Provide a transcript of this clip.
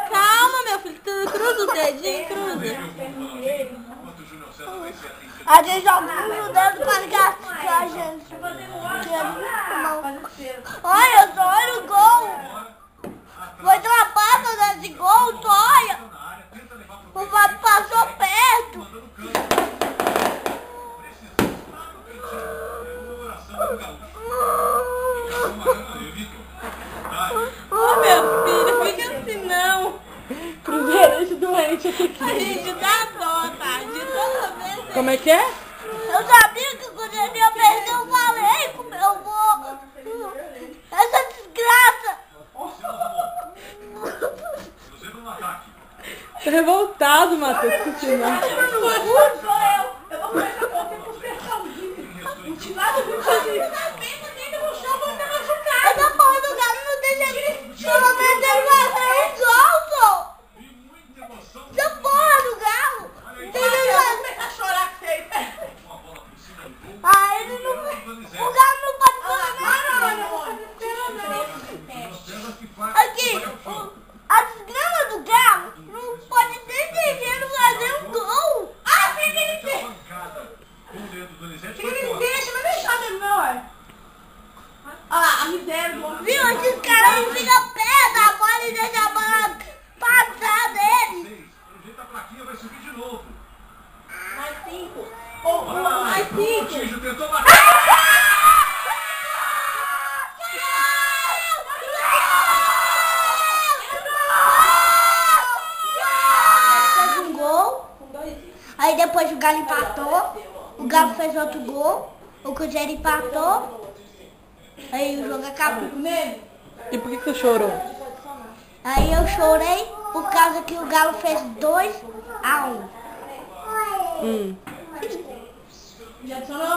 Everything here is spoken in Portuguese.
Calma, meu filho, tu cruza o dedinho, cruza. A gente joga o dedo para que a gente... Olha, só olha o gol. Foi ultrapassa desse gol, só olha. O Fábio passou perto. Ô, meu filho, fica assim não. Cruzeirante doente aqui. A gente dá dó, tá? De toda vez. Como é que é? Eu sabia que quando ele ia perder, eu falei com meu avô. Essa desgraça. Tô revoltado, Matheus. Continua. Eu vou começar a correr com o sertãozinho. Tirado do chão. Essa porra do galo não deixa ele. Pelo menos ele vai fazer um gol, pô. Essa porra do galo. Ele vai começar a chorar com você. Ah, ele não. O galo não pode fazer nada. Aqui, a desgrama do galo não pode nem deixar ele fazer um gol. Ah, tem que ele deixa. Ele deixa, vai deixar mesmo, não, é? Olha lá, a miséria do homem. Viu? Esses caras não ficam perto da bola e deixam a bola passar deles. Mais 5. Mais 5. Fez um gol. Aí depois o Galo empatou. O Galo fez outro gol. O Cruzeiro empatou. Aí o jogo acabou. E por que você chorou? Aí eu chorei por causa que o Galo fez 2-1. Hum. Já adicionou